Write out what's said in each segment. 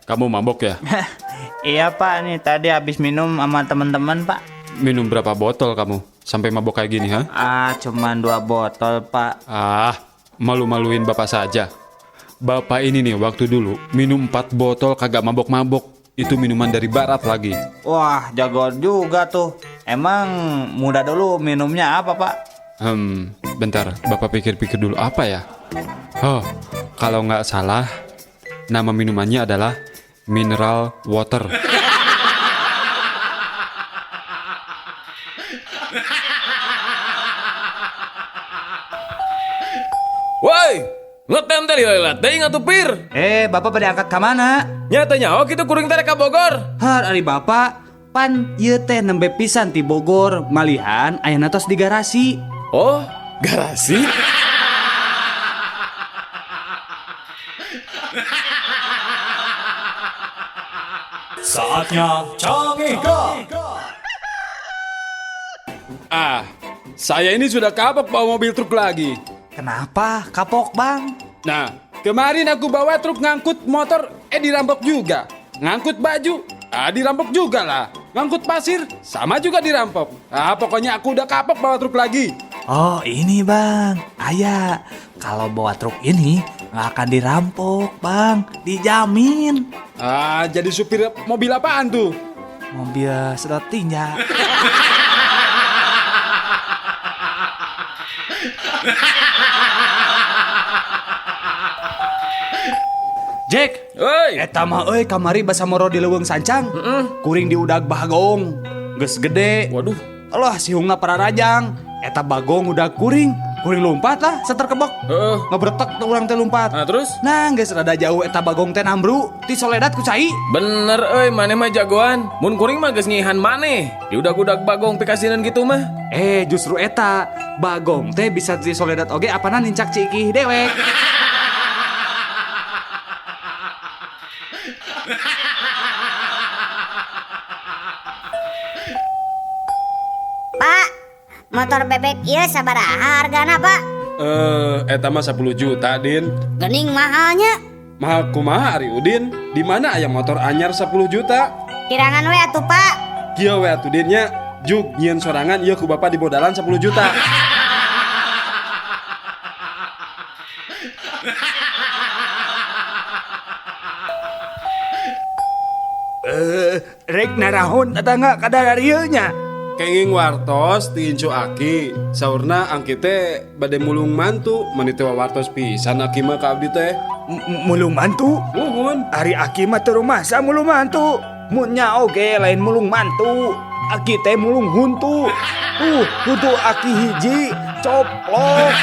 Kamu mabok ya? Iya Pak, nih tadi habis minum sama teman-teman Pak. Minum berapa botol kamu? Sampai mabok kayak gini, ha? Cuman 2 botol Pak. Malu-maluin bapak saja. Bapak ini nih waktu dulu minum 4 botol kagak mabok-mabok. Itu minuman dari barat lagi. Wah, jago juga tuh. Emang muda dulu minumnya apa Pak? Bentar, bapak pikir-pikir dulu apa ya? Kalau nggak salah, nama minumannya adalah mineral water. Woi, ngetem tadi lelat, deui ngatupir. Bapak pada angkat ke mana? Nyatanya kita kuring teh ka Bogor. Ari Bapak, pan ieu teh nembe pisan ti Bogor, malihan aya tos di garasi. Oh, garasi? Saatnya Canggih God. Saya ini sudah kapok bawa mobil truk lagi. Kenapa? Kapok Bang. Nah, kemarin aku bawa truk ngangkut motor, dirampok juga. Ngangkut baju, dirampok juga lah. Ngangkut pasir, sama juga dirampok. Pokoknya aku udah kapok bawa truk lagi. Oh ini Bang, kalau bawa truk ini nggak akan dirampok Bang, dijamin. Jadi supir mobil apaan tuh? Mobil sedot tinja. Jack, Woi, eta mah kamari basa moro di leuweung sancang. Kuring di udag bagong, geus gede. waduh, Allah sihungna para rajang. Eta bagong udah kuring lompat lah seter kebok. Ngebretek tuh urang teh lompat. Nah terus? Nah, geus rada jauh eta bagong teh nambru ti Soledad ku cai. Bener maneh mah jagoan. Mun kuring mah geus nyihan maneh. Di udag-udag bagong pikasinan gitu mah. Justru eta bagong teh bisa ti Soledad oge apana nincak cikih dewek. Pak, motor bebek ieu sabaraha hargana Pak? Eta mah 10 juta, Din. Gening mahalnya. Mahal kumaha Ari Udin? Di mana aya motor anyar 10 juta? Kirangan we atuh Pak. Kieu we atuh Din nya. Juk nyieun sorangan ieu ku bapak di bodalan 10 juta. Rek narahon tetangga kada ieu nya. Kenging wartos ti Incu Aki. Saurna angki teh bade mulung mantu, mani teh wartos pisan Aki mah ka abdi teh. Mulung mantu. Nuhun. Ari Aki mah teu rumasa mulung mantu. Munnya oge lain mulung mantu. Aki teh mulung huntu. Huntu Aki hiji coplok.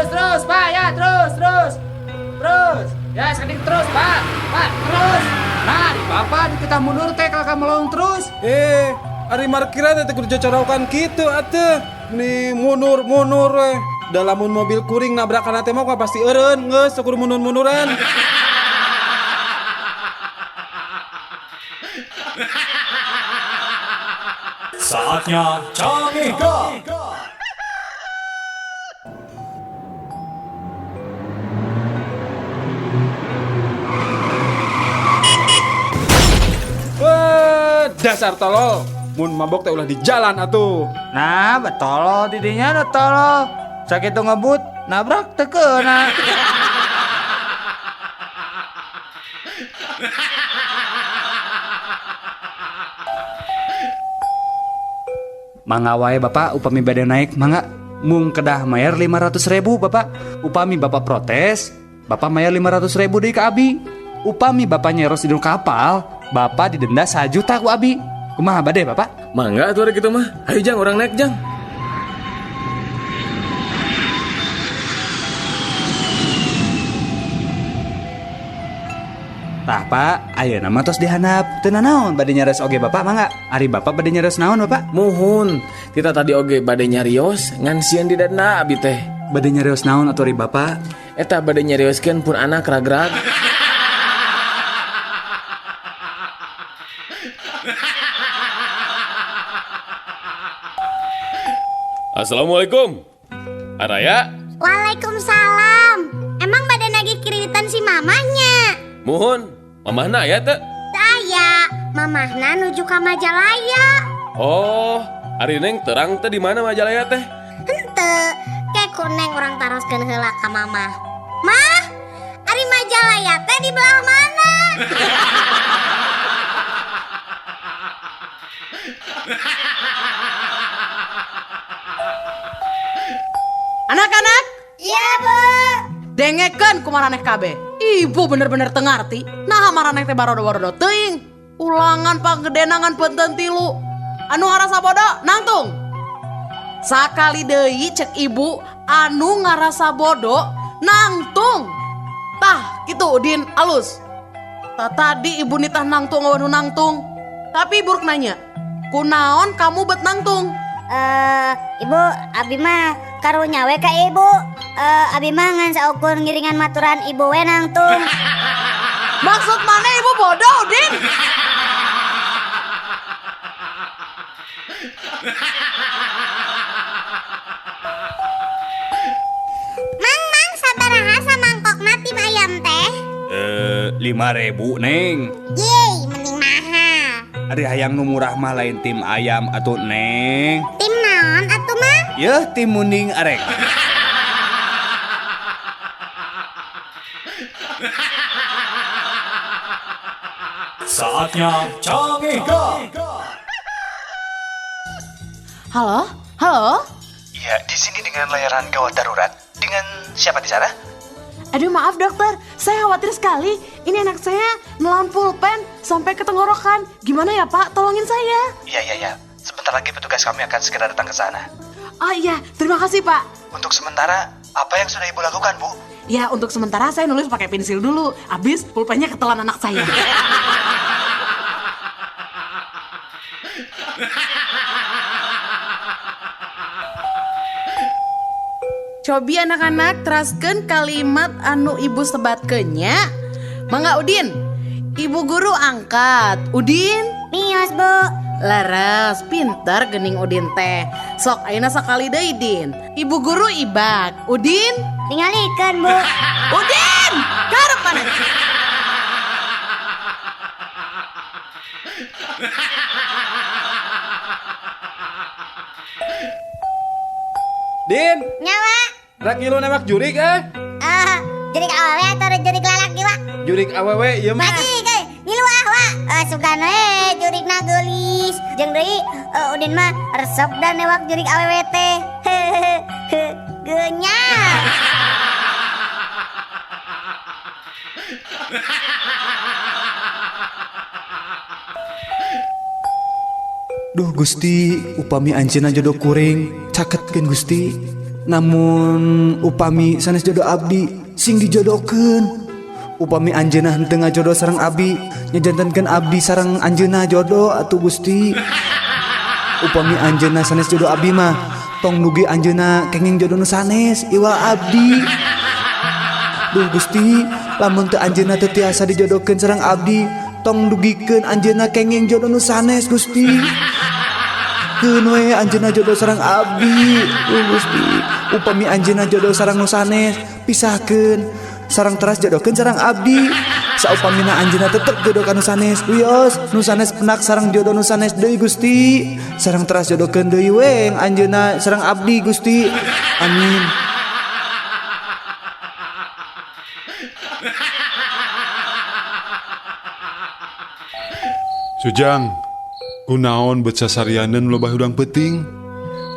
Terus Pak, ya terus. Ya sekali terus Pak, terus. Nah, di Bapak di kita mundur teh kalau melong terus. Ari markira teh kudu cocorokan kitu atuh. Nih mundur we. Da lamun mobil kuring nabrakan teh mah pasti eureun, geus kudu mundur-munduran. Saatnya Canggih God. Dasar tolol. Mun mabok teh ulah di jalan atuh. Nah, betul didinya ada tolol. Sakit tuh ngebut, nabrak teu keuna. Mangga wae Bapak upami bade naik mangga mung kedah mayar 500.000 Bapak. Upami Bapak protes, Bapak mayar 500.000 deui ka abi. Upami Bapak nyeros idul kapal, Bapak didenda 1 juta ku abi. Kumaha bade Bapak? Mangga atuh gitu mah. Ayo Jang, orang naik Jang. Tah Pak, ayeuna mah tos dihandap. Teu naon bade nyares oge Bapak mangga. Ari Bapak bade nyares naon Bapak? Muhun, kita tadi oge bade nyarios ngan sieun di dana abi teh. Bade nyarios naon atuh ari Bapak? Eta bade nyarioskeun pun anak ragrag. Assalamualaikum. Araya, Waalaikumsalam. Emang badan lagi kiritan si mamahnya? muhun. Mamahna aya teh? Saya, mamahna nuju ke Majalaya. Oh, ari neng terang teh di mana Majalaya teh? Hente, kayak kuneng orang taroskeun heula ka mamah. Mah, ari Majalaya teh di belah mana? Anak-anak, Iya, Bu. dengekeun kumaraneh kabeh. Ibu bener-bener teu ngarti. Nah maraneh teh barodo-barodo teuing. Ulangan panggedenangan punten 3. Anu ngarasa bodoh nangtung. Sakali deui cek ibu anu ngarasa bodoh nangtung. Tah kitu Udin alus. Tadi ibu nitah nangtung anu nangtung. Tapi ibu rek nanya, kunaon kamu bet nangtung? Ibu, abi mah karunya we ka ibu. Abi mah ngan saukur ngiringan maturan ibu we nangtung. Maksud mana ibu bodoh Udin? Mang sabaraha samangkokna tim ayam teh? 5.000 neng. Yeay, mending mahal. Ari hayang nu murah mah lain tim ayam atuh neng. Tim naon atuh mah? Yeuh tim munding arek. Saatnya Cangika. Halo? Halo? Ya, di sini dengan layanan gawat darurat. Dengan siapa di sana? Aduh maaf dokter, saya khawatir sekali. Ini anak saya nelan pulpen sampai ke tenggorokan. Gimana ya Pak, tolongin saya. Iya. Sebentar lagi petugas kami akan segera datang ke sana. Oh iya, terima kasih Pak. Untuk sementara, apa yang sudah ibu lakukan, Bu? Ya untuk sementara saya nulis pakai pensil dulu. Abis pulpennya ketelan anak saya. Cobi anak-anak teraskeun kalimat anu ibu sebatkeunnya. Mangga Udin. Ibu guru angkat. Udin. Mios, Bu. Laras, pintar gening Udin teh. Sok ayeuna sakali deui Din. Ibu guru ibak. Udin. Tingalikeun, Bu. Udin! Karep mana? Din, Nyawa. rakilu nembak jurik Jurik awewe atau jurik lalaki, Wak? Jurik awewe ieu mah. Mati, guys. Ngilu Wak. Sugan we jurik na geulis. Jeung deui Udin mah resep dan newak jurik awewe teh. Genyar. Duh Gusti, upami anjeunna jodoh kuring, caketkeun Gusti. Namun upami sanes jodoh abdi, sing dijodohkeun. Upami anjeunna henteu ngajodoh sareng abdi, nyajantenkeun abdi sareng anjeunna jodoh atuh Gusti. Upami anjeunna sanes jodoh abdi mah, tong nugi anjeunna kenging jodoh nu sanes iwal abdi. Duh Gusti, lamun teu anjeunna teu tiasa dijodohkeun sareng abdi, tong dugikeun anjeunna kenging jodoh nu sanes Gusti. Keun we anjeunna jodoh sareng abdi. Gusti, upami anjeunna jodoh sareng nu sanes, pisahkeun sareng teras jodohkeun sareng abdi. Saupamina anjeunna tetep jodoh ka nu sanes, wios nu sanes penak sareng jodoh nu sanes deui Gusti. Sareng teras jodohkeun deui we anjeunna sareng abdi Gusti. Amin. Sujang, kunaon bet sasarianeun loba hudang peuting.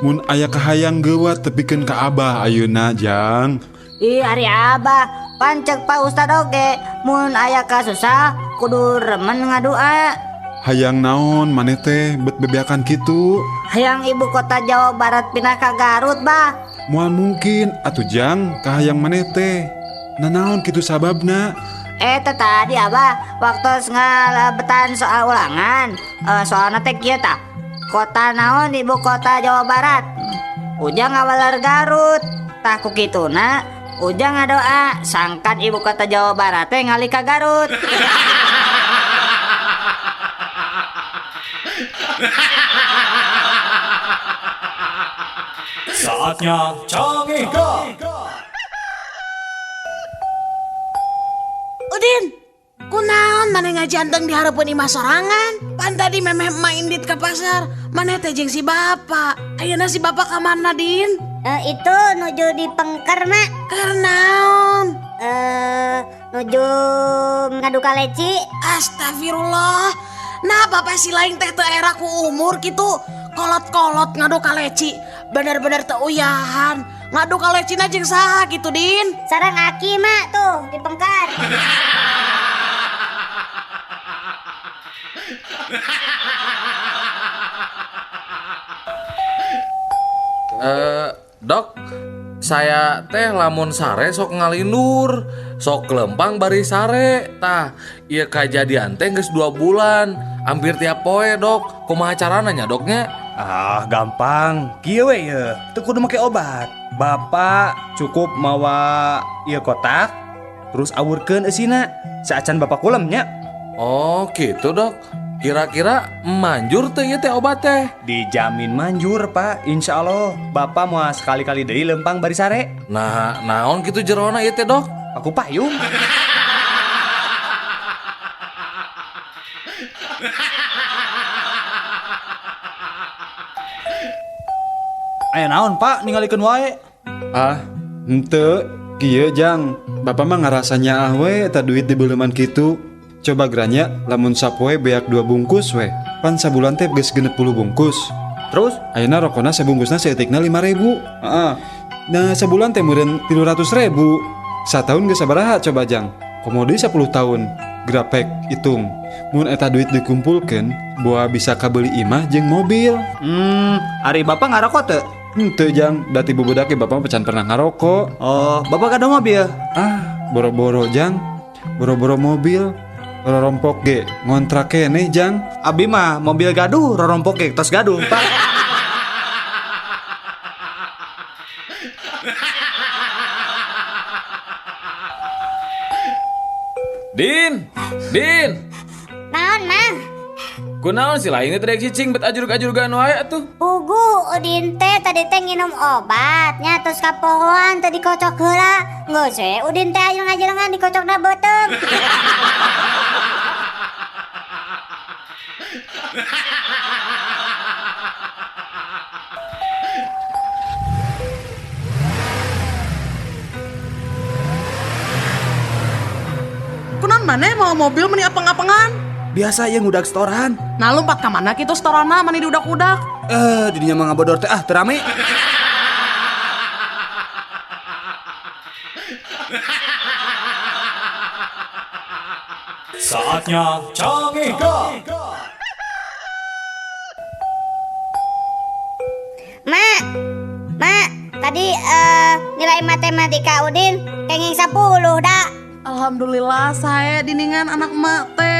Mun aya kahayang geuwat tepikeun ka Abah ayeuna, Jang. Ih, ari Abah, pancek Pak Ustad oge. Mun aya kasusah, kudu remen ngadua. Hayang naon maneh teh bet bebeakan kitu? Hayang ibu kota Jawa Barat pindah ka Garut, Bah. Moal mungkin atuh Jang, kahayang maneh teh. Nanaon kitu sababna? Tadi Abah waktu ngalebetan soal ulangan. Soalna teh kieu tah. Kota naon ibu kota Jawa Barat? Ujang ngawaler Garut. Tah ku kituna Ujang ngadoa sangkan ibu kota Jawa Barat teh ngalih ka Garut. Saatnya Cangika. Udin, kunaon mana ngajanteng di harapan imah sorangan? Pan tadi memeh main dit ke pasar, mana teh jeung si bapak. Ayeuna si bapak ka mana, Din? Itu nuju di Pengker, Mak. Kernaon? Nuju ngaduka leci. Astagfirullah. Nah, bapak si lain teh teu era ku umur gitu. Kolot-kolot ngadu kaleci. Bener-bener teu uyahan. Ngadu kalecina jeung saha gitu, Din? Sarang Aki, Mak, tuh di Pengker. Dok, saya teh lamun sare sok ngalindur, sok kelempang bari sare. Tah, ieu kajadian teh geus 2 bulan, hampir tiap poe, Dok. Kumaha carana nya, Doknya? Ah, gampang. Kieu we ye, teu kudu make obat. Bapak cukup mawa ieu kotak, terus awurkeun eusina. Saacan bapak kulemnya. Oh, gitu, Dok. Kira-kira manjur teh ieu teh obat teh? Dijamin manjur, Pak. Insya Allah, bapak mau sekali-kali deui lempang bari sare. Nah, naon kitu jerona ieu teh, Dok? Aku payung. Aya naon, Pak? Ningalikeun wae. Ah, henteu, kieu Jang. Bapak mah ngarasanya we eta duit di beuleman kitu. Coba geranya lamun sapoe beak 2 bungkus we. Pan sabulan teh geus 60 bungkus. Terus? Ayeuna rokona sabungkusna saeutikna 5.000. Heeh. Nah, sabulan teh meureun 300.000. Satahun geus sabaraha coba Jang? Komo deui 10 tahun. Grapek hitung. Mun eta duit dikumpulkeun, boa bisa kabeli imah jeung mobil. Ari bapak ngarokok teu? Henteu Jang, dati bubudak bapak pecan pernah ngarokok. Oh, bapak kada mobil? Ah, boro-boro Jang. Boro-boro mobil. Rorompok ge ngontrak keneh Jang. Abi mah mobil gaduh, rorompok ge tos gaduh, Pak. Din! Naon, Mang? Kunaon si lain teh rek cicing bet ajurug-ajurgan wae atuh. Pugu, Udin teh tadi teh nginum obatnya terus kapohoan teh dikocok heula. Geus we Udin teh ajeung-ajeungan dikocokna beuteung. Kunaon maneh mau mobil meni apeng-apengan? Biasa yang udah setoran. Nah, lompat ka mana kitu setorana mani diudak-udak? Didinya mah ngabodor teh terame. Saatnya Cangika. Mak, tadi nilai matematika Udin kenging 10 dah. Alhamdulillah saya diningan anak emak teh.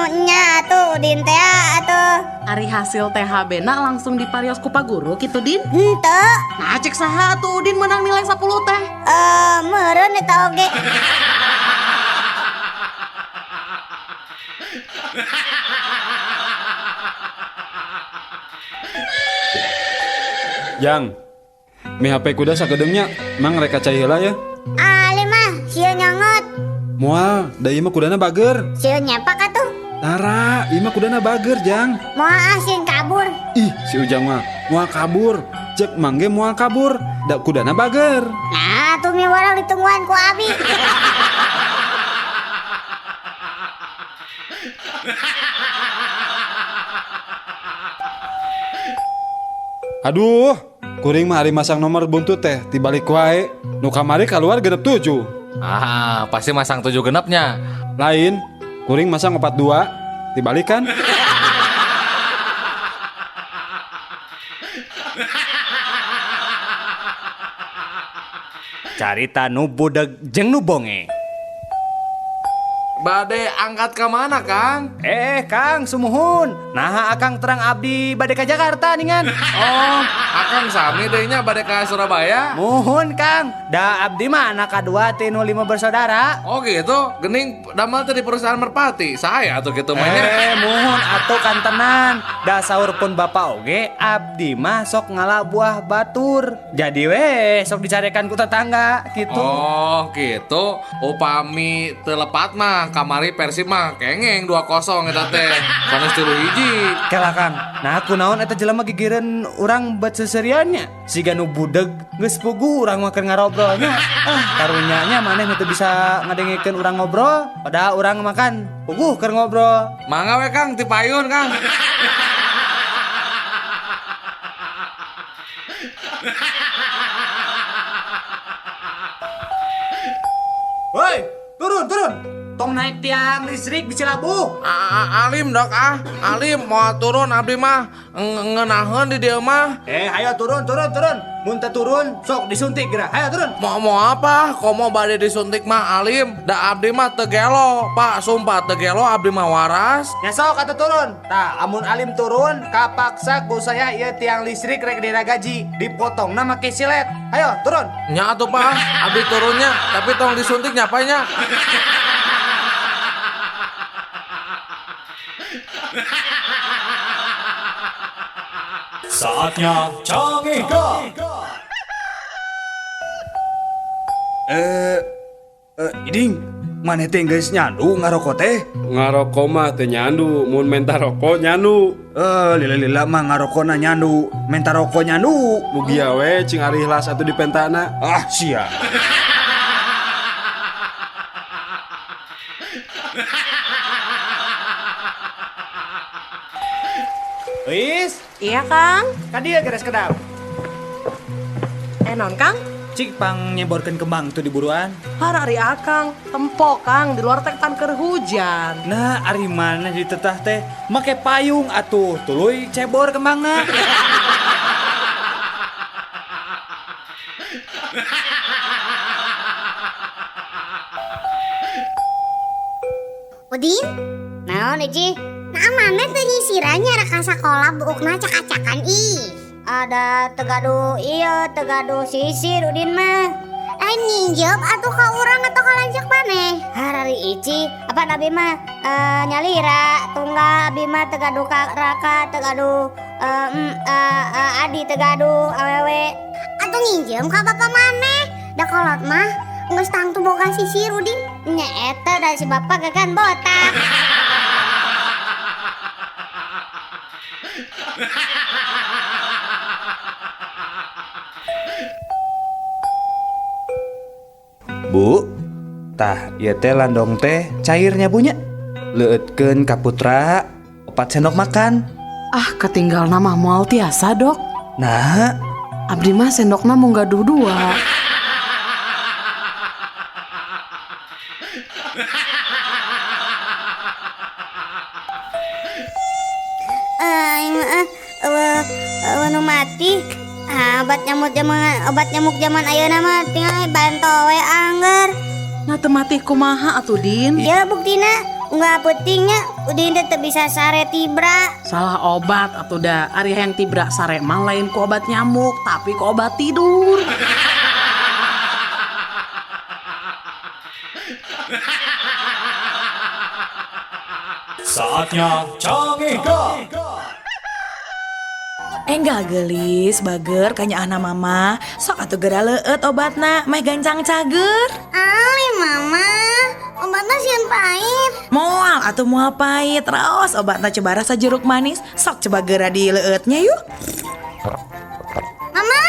Nya atuh Udin teh atuh. Ari hasil THB na langsung diparios ku Pak Guru kitu, Din. Henteu. Nah, cek saha atuh Udin menang nilai 10 teh. Meureun eta oge. Jang. Mi HP kuda sakedeungnya, mang rek cai heula ya. Ali mah sieun nyongot. Moal, da ieu mah kudana bager. Sieun nyapak atuh. Tara, ieu mah kudana bager, Jang. Moal sieun kabur. Ih, si Ujang mah moal kabur. Cek mangge moal kabur. Da kudana bager. Nah, tuh mi warang ditungguan ku Abi. Aduh, kuring mah hari masang nomor buntut teh tibalik wae. Nu kamari keluar genep 7. Ah, pasti masang 7 genepnya. Lain, kuring masang 42. Dibalik kan? Carita nu budeg jeung nu bonge. bade angkat ke mana, Kang? Kang, sumuhun. Nah, akang terang abdi bade ka Jakarta ningan. Oh, Akang sami dehnya bade ka Surabaya. Muhun, Kang. Da abdi mah anak kadua ti nu 5 bersaudara. Oh gitu, gening damel teh di perusahaan merpati. Saya atuh kitu mah nya. Muhun atuh kantenan. Da saur pun bapak oge abdi mah sok ngalah buah batur. Jadi sok dicarekan ku tetangga gitu. Oh gitu, upami telepat mah kamari Persib mah kengeng 2-0 eta teh. Sanes 3-1. Kela Kang, nah aku naon eta jelema gigireun urang bet seseriannya. Siga nu budeg geus puguh urang mah keur ngarobrolnya. Karunyanya maneh teu bisa ngadengikeun urang ngobrol, padahal urang makan puguh keur ngobrol. Mangga we Kang, ti payun Kang. Woi, turun. Tong naik tiang listrik di Cilabu. Alim dok Alim mau turun abdi mah ngenaheun di dieu mah. Ayo turun. Mun teu turun sok disuntik geura. Ayo turun. Mau apa? Komo bade disuntik mah Alim. Da abdi mah teu gelo, Pak. Sumpah teu gelo abdi mah waras. Ya sok atuh turun. Tah, amun Alim turun, kapaksa ku saya ieu tiang listrik rek diragaji, dipotongna make silet. Ayo turun. Nya atuh Pak, abdi turunnya, tapi tong disuntik nyapanya. Saatnya canggih gak? Iding, maneh teh geus nyandu ngarokok teh? Ngarokok mah teu nyandu, mun menta rokok nyandu. Lila mah ngarokokna nyandu, menta rokok nyandu. Mugia we cing ari las atuh di pentana. Ah, sia. Wis, Iya Kang. ka dieu geus kedap. Non Kang. Cik pang nyeborkeun kembang tuh di buruan. Harari akang, tempo Kang, di luar teh tan keur hujan. Nah, ari mana di tetah teh make payung atuh, tuluy cebor kembangna. Udin, Naon Iji? nah mana teu nyisiranya raka sakola buukna cak-cakan ih. Ada tegadu iya, tegadu sisir Udin mah. Ninjep atuh ka urang atau ka lanjak maneh. Harari Ici, apa nabi mah nyalira tunggal abi mah tegadu raka tegadu adi tegadu awewe. Atuh nginjem ka bapak maneh. Da kolot mah geus tangtu boga sisir Udin. Nya eta dari si bapak gagan botak. Bu, tah ieu teh landong teh cairnya punya. Leueutkeun ka putra 4 sendok makan. Ah, ketinggal nama moal tiasa, Dok. Nah, Abdi mah sendokna mung gaduh 2. Nu mati obat nyamuk zaman ayeuna mah tinggal banto we angger. Nah teu mati kumaha atuh Din? Ya buktina nggak pentingnya Udin teh teu bisa sare tibra. Salah obat atuh da. Ari hayang tibra sare mah lain ku obat nyamuk, tapi ku obat tidur. Saatnya canggih gak? Enggak gelis, bager kanya anak mama. Sok atuh geura leueut obatna, meh gancang cager. Ali mama, obatnya sieun pahit. Moal atuh moal pahit, raos obatna coba rasa jeruk manis. Sok coba geura di leueutnya yuk. Mama,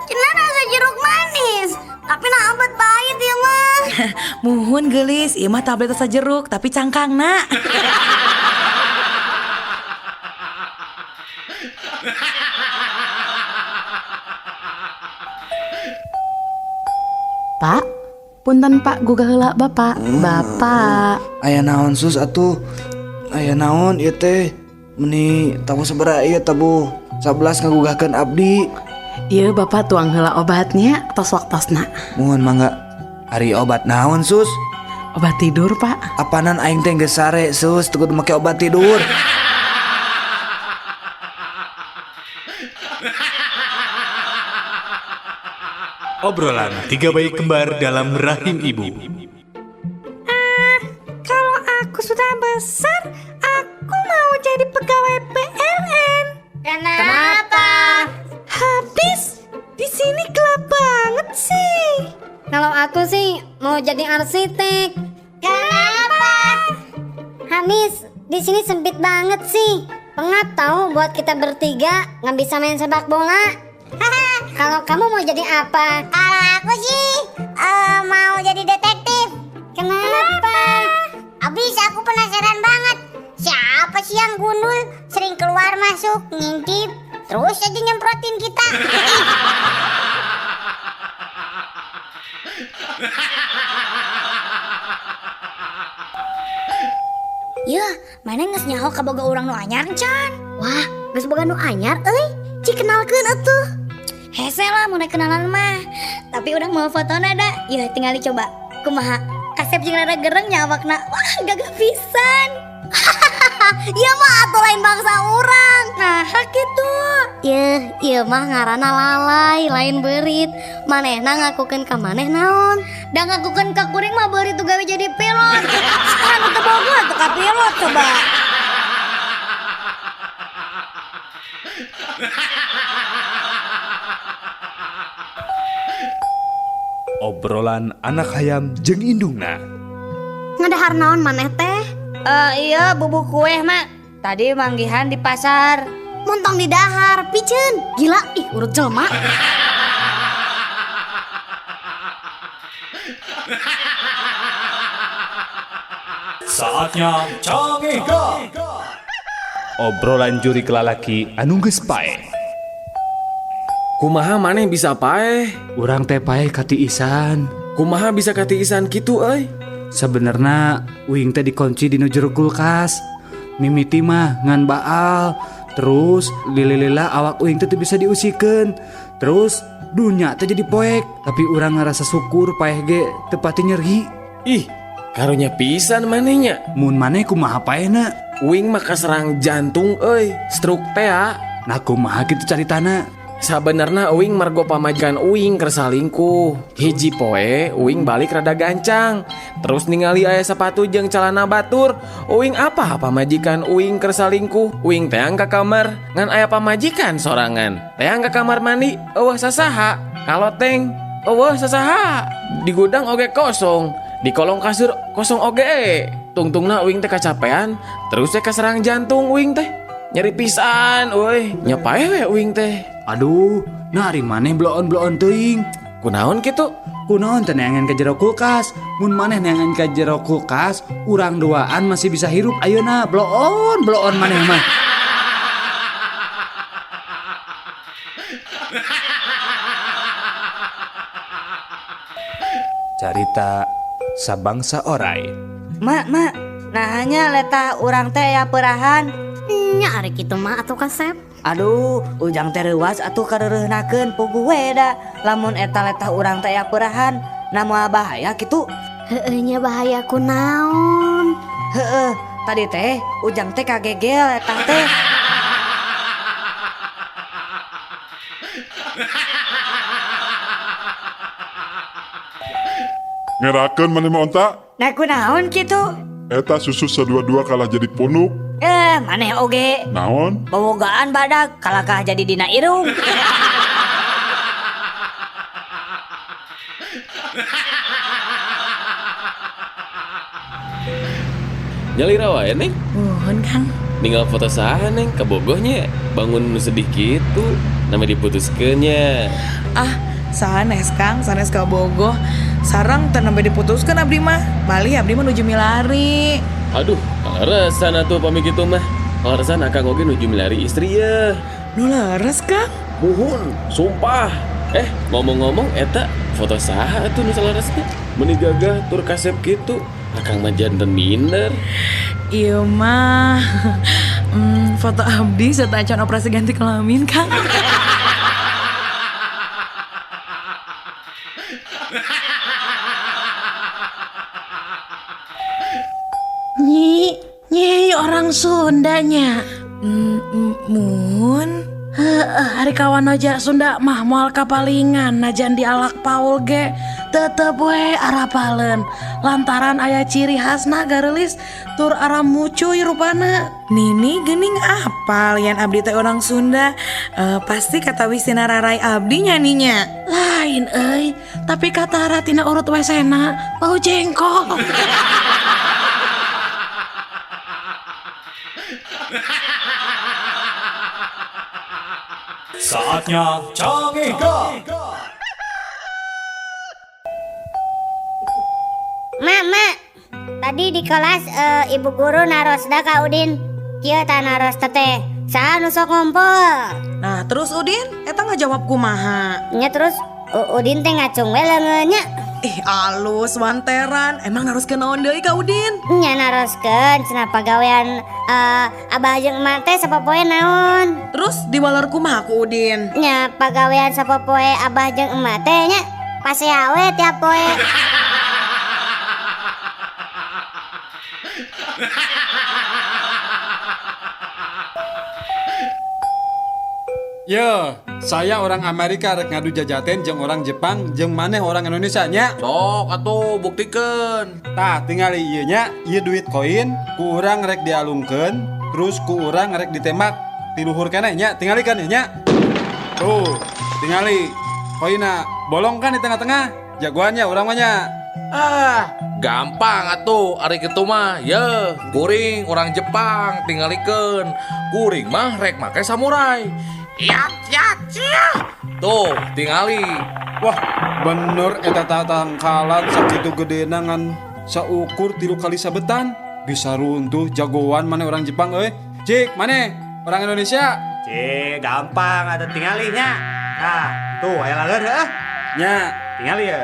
cenah rasa jeruk manis. Tapi nah obat pahit ya mah. Muhun gelis, ieu mah tablet rasa jeruk tapi cangkangna. Pak, punten Pak gugah heula Bapak. Bapak. aya naon sus atuh? Aya naon ieu teh? Meni tabu sabaraha ieu tabu 11 ngagugahkeun abdi. Ieu Bapak tuang heula obatnya tos waktosna. Muhun mangga. Ari obat naon sus? obat tidur, Pak. Apanan aing teh geus sare sus teu kudu make obat tidur. Obrolan tiga bayi kembar dalam rahim ibu. Kalau aku sudah besar, aku mau jadi pegawai PLN. Kenapa? Habis di sini gelap banget sih. Kalau aku sih mau jadi arsitek. Kenapa? Habis di sini sempit banget sih. Pengap tahu buat kita bertiga nggak bisa main sepak bola. Kalau kamu mau jadi apa? Kalau aku sih mau jadi detektif. Kenapa? Abis aku penasaran banget. Siapa sih yang gundul sering keluar masuk ngintip terus aja nyemprotin kita? Ya, mana nges nyaho kaboga urang nu anyar can? Wah, nges boga nu anyar euy. Cik kenalkeun atuh. Hese lah mun kenalan mah. Tapi urang mau fotona da. Ya tinggal dicoba. Kumaha? Kasep jeung rada gereng nyawakna. Wah, gagah pisan. Ieu mah atuh lain bangsa urang. Nah, kitu. Ieu mah ngaranna lalai, lain beurit. Manehna ngakukeun ka maneh naon? Da ngakukeun ka kuring mah beurit tuh gawe jadi pilot. Anu teu boga tuh ka pilot coba. Obrolan anak hayam jeung indungna. Ngadahar naon maneh teh? Iya bubuk kue mak. Tadi manggihan di pasar. Montong di dahar, piceun. Gila, ih urut jelema. Saatnya Congika. Obrolan juri kelalaki anu geus pae. Kumaha maneh bisa paeh? Urang teh pae katiisan. Kumaha bisa katiisan kitu euy? Sebenarnya uing teh dikunci di jero kulkas. Mimiti mah ngan baal. Terus lila awak uing teh bisa diusikeun. Terus dunya teh jadi poek. Tapi urang ngerasa syukur paeh ge teu pati nyeri. Ih, karunya pisan manehnya. Mun maneh kumaha paehna? Uing mah kaserang jantung euy, stroke teh ya. Nah kumaha kitu caritana? Sabenerna uing margo pamajikan uing keur salingkuh. Hiji poe uing balik rada gancang. Terus ningali aya sepatu jeung calana batur. Uing apa pamajikan uing keur salingkuh? Uing teang ka kamar ngan aya pamajikan sorangan. Teang ka kamar mandi, eueuh sasaha? Kaloteng, eueuh sasaha? Di gudang oge kosong, di kolong kasur kosong oge. Tungtungna uing teh kacapean, terus teh kaserang jantung uing teh. Nyeri pisan, euy. Nyapae we uing teh? Aduh, nari maneh bloon-bloon teuing. Kunaon kitu? Kunaon teh neangan ka jero kulkas. Mun maneh neangan ka jero kulkas, urang duaan masih bisa hirup ayeuna. Bloon maneh mah. Carita sabangsa orai. Mak, nahanya letah urang teh ya perahan. Nya ari kitu mah atuh kasep. Aduh, ujang teh reuwas atuh kareureuhnakeun puguh we da. Lamun eta letah urang teh ya perahan, namoal bahaya kitu. Heueuh nya bahaya kunaon? Heueuh, tadi teh ujang teh kagegel eta teh. Ngerakeun maneh mah onta? Nah kunaon kitu? Eta susu sadua-dua kalah jadi punuk. Maneh oge. Naon? Bobogaan badak kalakah jadi dina irung. Nyalira wae neng. Nuhun Kang. Ninggal foto saha neng kabogohnya. Bangun nu sedih kitu. Nama diputuskeun nya. Sanes Kang, sanes ka bogoh. Sarang teu nembe diputuskeun abdi mah. Bali abdi mah nuju milari. Aduh, kaleresan atuh pami kitu mah. Kaleresan akang oge nuju milari istri ya. Nu leres Kang. Muhun, sumpah. Ngomong-ngomong eta foto saha atuh nu saleresna? Meuni gagah tur kasep kitu. Akang mah janten minder. Ieu mah foto abdi serta acan operasi ganti kelamin Kang. Sundanya. Mun. Hari kawan aja Sunda mah moal kapalingan najan dialak Paul ge tetep we arapaleun lantaran aya ciri khasna garelis tur arah mucuy rupana. Nini gening apal yang abdi teh orang Sunda. Pasti kata wisina rarai abdi nyanyinya. Lain euy, tapi kata ratina urut wesena bau jengkol. Saatnya Canggih Gak. Mak, tadi di kelas ibu guru narosda ka Udin. Kieu tah naros teh. Saha nu sok ngumpul? Nah terus Udin, eta ngajawab kumaha? Nya terus Udin teh ngacung we leungeunnya. Alus wanteran, emang harus kenaon deui ka Udin? Nya naroskeun cenah pagawean abah jeung emak teh sapopoe naon? Terus diwaler kumaha ku Udin? Nya pagawean sapopoe abah jeung emak teh nya paseawe tiap poe. Yo, saya orang Amerika rek ngadu jajaten jeung orang Jepang jeung maneh orang Indonesia nya. Sok atuh buktikeun. Tah tinggal ieu nya, ieu duit koin ku urang rek dialungkeun, terus ku urang rek ditembak ti luhur keneh nya, tingalikeun ieu nya. Tuh, tingali koina bolong kan di tengah-tengah. Jagoannya urang mah nya. Gampang atuh ari kitu mah. Ye, kuring orang Jepang tingalikeun. Kuring mah rek make samurai. Ya. Tuh, tingali. Wah, bener eta tangkalan sakitu gedena ngan saukur 3 kali sabetan. Bisa runtuh jagoan maneh orang Jepang euy. Cik, maneh orang Indonesia. Cek, gampang ada tingalinya. Nah, tuh aya laleur heuh. Nya, Tingali ya.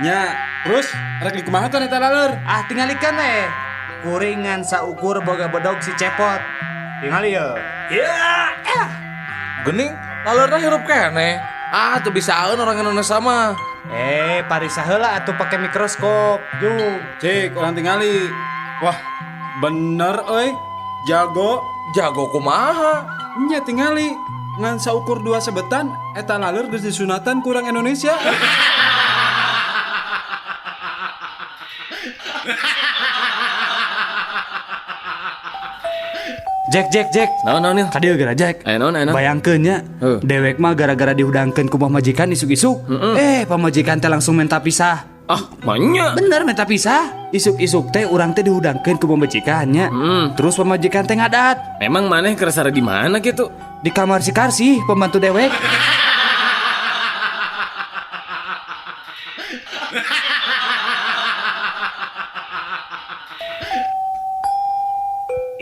nya. Terus rek dikumahakeun eta laleur? Ah, tingalikeun we. Kuringan saukur boga bedog si cepot. Tingali ya. Gening, laleurna hirup keneh. Teu bisaeun orang Indonesia mah. Parisa heula atuh pake mikroskop. Jung. Cik, orang tingali. Wah, bener euy. Jago kumaha? Nya tingali ngan saukur 2 sebetan eta laleur geus disunatan ku urang Indonesia. Jack. Naon? Kadieu geura Jack. Naon? Bayangkeun nya. Dewek mah gara-gara dihudangkeun ku pamajikan isuk-isuk. Pamajikan teh langsung minta pisah. Manya. Bener minta pisah. Isuk-isuk teh urang teh dihudangkeun ku pamajikan nya. Terus pamajikan teh ngadat. Memang maneh keresare di mana gitu? Di kamar si Karsi, pembantu dewek.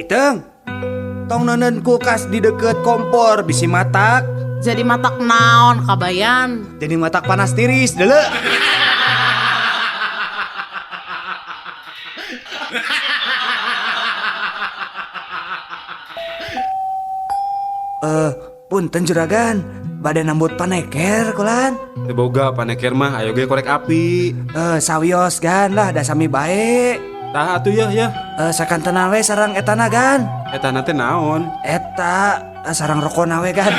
Iteng, tong neuneun kulkas di deket kompor bisi matak. Jadi matak naon kabayan? Jadi matak panas tiris deuleu. Punten juragan, bade nambut paneker kulan. Teu boga paneker mah aya ge korek api. Sawios gan lah da sami bae. Tah atuh ya. Sakanteuna we sareng etana gan. Etana teh naon? Eta sareng rokona we gan.